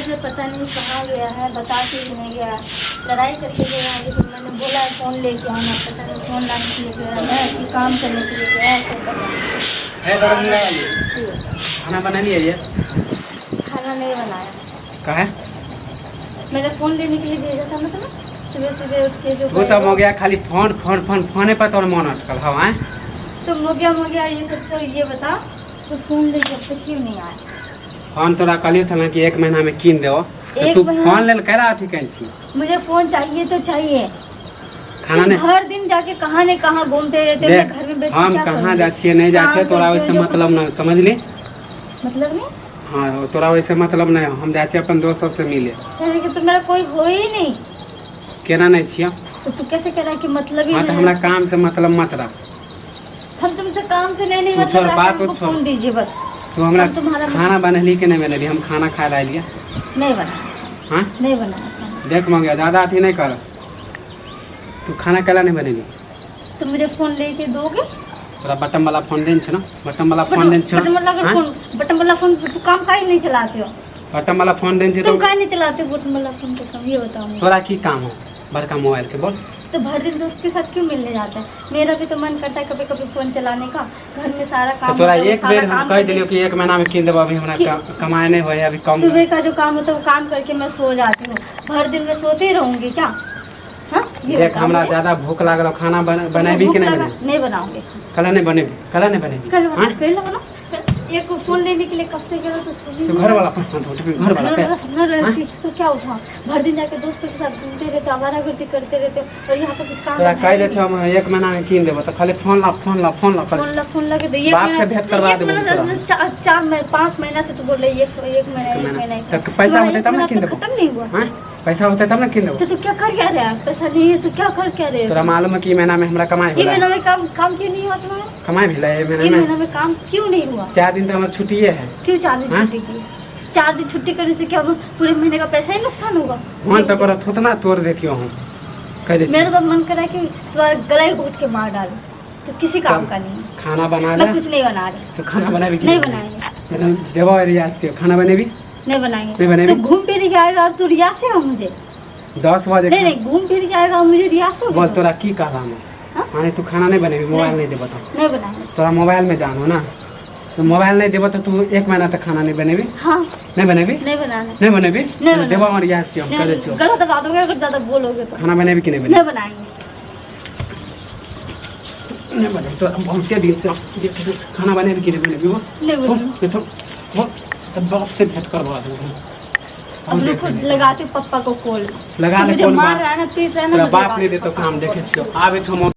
से पता नहीं कहाँ गया है, बता के भी नहीं गया। लड़ाई करके गया है, लेकिन मैंने बोला फ़ोन लेके आना, पता नहीं फ़ोन लाने के लिए गया है कि काम करने के लिए गया है। खाना बना लिया ये? खाना नहीं बनाया। कहा है? मैंने फ़ोन लेने के लिए भेजा था ना तुम्हें, सुबह सुबह उठ के जो वो तब हो गया खाली फोन फोन फोन फोने पर तोड़ मन अटकल हवा है। तो हो गया ये सब। तो ये बता, तो फ़ोन लेके अब तक क्यों नहीं आया? फोन तोरा कहलियो था कि 1 महीना में कीन दो, तू फोन ले कह रहा थी कहीं? मुझे फ़ोन चाहिए तो चाहिए। खाना नहीं, हर दिन जाके कहाँ न कहाँ घूमते रहते हो, घर में बैठ के हम क्या कहाँ करूँगी? जा छिए नहीं जा छिए, तोरा वैसे मतलब ना समझ ली। मतलब नहीं? हाँ तोरा वैसे मतलब नहीं, हम जा छिए अपन दोस्त सबसे मिले। यानी कि तुम्हारा कोई हो ही नहीं, केना नहीं छिए? तो तू कैसे कह रहा है कि मतलब ही हाँ तो नहीं? हमरा काम से मतलब मत रख। हम तुमसे काम से नहीं तू मतलब छोड़, रखा, बात हमको छोड़। फोन दीजिए बस। तू हमरा हम तुम्हारा खाना बनली कि नहीं बनली? हम खाना खा रहा लिया। नहीं बना। हाँ नहीं बनाया खाना। देख मंगिया ज़्यादा अथी नहीं कर, तू खाना कैला नहीं बनेगी? तो मुझे फोन लेके दोगे? तोरा बटन वाला फोन देन छ ना, बटन वाला फोन देन छ। बटन वाला फोन से तू काम काहे नहीं चलाते हो? बटन वाला फोन देन छ तुम तो काहे नहीं चलाते हो बटन वाला फोन? तो तुम ये बताओ मुझे। तोरा की काम हो बड़का मोबाइल के? बोल। तो भर दिन दोस्त के साथ क्यों मिलने जाता है? मेरा भी तो मन करता है कभी कभी फोन चलाने का, घर में सारा काम तो तोरा होता है, वो एक सारा बेर हम काम कह करके- दिलियो कि 1 महीना में कीन देबो, अभी हमरा कमाए नहीं होए, अभी कम। सुबह का जो काम होता है वो काम करके मैं सो जाती हूँ, भर दिन में सोते ही रहूंगी क्या? हाँ? ये देख बताओ हमरा मुझे। ज्यादा भूख लागल, खाना बनेबी भूख कि नहीं लगा? बनेबी? नहीं बनाऊंगी। कल नहीं बनेबी? कल नहीं बनेबी? कल हाँ? फिर ना बना। एक फोन लेने के लिए कब से गया तो सुनी तो नहीं। घर वाला फोन तो घर वाला पे न रहती तो क्या उठा? भर दिन जाके दोस्तों के साथ घूमते रहते, आवारागर्दी करते रहते और यहाँ पे कुछ काम तोरा है कह दे नहीं। छ हम 1 महीना में कीन देबो, तो खाली फोन ला फोन ला फोन ला कर। फोन लगे तो ये बाप से भेंट करवा देबो तोरा। 5 महीना से तू बोल रही है 1 महीना तो पैसा होते तब ना कीन देबो। खत्म नहीं हुआ। हां पैसा होते तब ना कीन देबो। तो तू क्या कर क्या रहा है? पैसा नहीं है तो क्या कर क्या रहे तोरा हो? मालूम है कि महीना में हमरा कमाई ये होला? महीना में काम क्यों नहीं हुआ तुम्हारा? कमाई भेला है ये महीना में? महीना में काम क्यों नहीं हुआ? 4 दिन तो हमर छुट्टिए है। क्यों 4 दिन हाँ? छुट्टी की? 4 दिन छुट्टी करने से क्या पूरे महीने का पैसा ही नुकसान होगा? मन तो करत होत ना तोड़ देतियो हम, कह दे। मेरा तो मन कर रहा है कि तुम्हारा गला ही घोट के मार डालूं, तो किसी काम का नहीं है। खाना बना मैं ले। कुछ नहीं बना रही। तो खाना बनाबी कि नहीं बनाएंगे। देबो रियाज के खाना बनेबी? नहीं बनाएंगे। नहीं बनेगी? तो घूम फिर के आएगा और तू रियाज से हो मुझे? 10 बजे नहीं नहीं, घूम फिर के आएगा और मुझे रियाज हो? बोल तोरा की कहला मैं? हाँ? माने तू खाना नहीं बनेबी, मोबाइल नहीं देबो तो? नहीं बनाएंगे। तोरा मोबाइल में जानो ना, तो मोबाइल नहीं देबो तो तू 1 महीना तक खाना नहीं बनेबी? हाँ नहीं बनेबी? नहीं बनाना। नहीं बनेबी? नहीं बनाना। देबो हम रियाज के हम कह दे छियो। गलत बात होगा अगर ज्यादा बोलोगे तो। खाना बनेबी कि नहीं बनेबी? नहीं बनाएंगे। नहीं बनेबी तो हम बहुत दिन से खाना बनेबी कि नहीं बनेबी? वो नहीं बनाएंगे। वो तो बाप से भेंट करवा दूंगा। अब रुको, लगाते पप्पा को कॉल। लगा ले मुझे कॉल, मार रहा है ना, पीट रहा है ना, तेरा तो बाप लगा नहीं दे दे तो पप्पा काम को देखे कॉल। छियो। आबे छो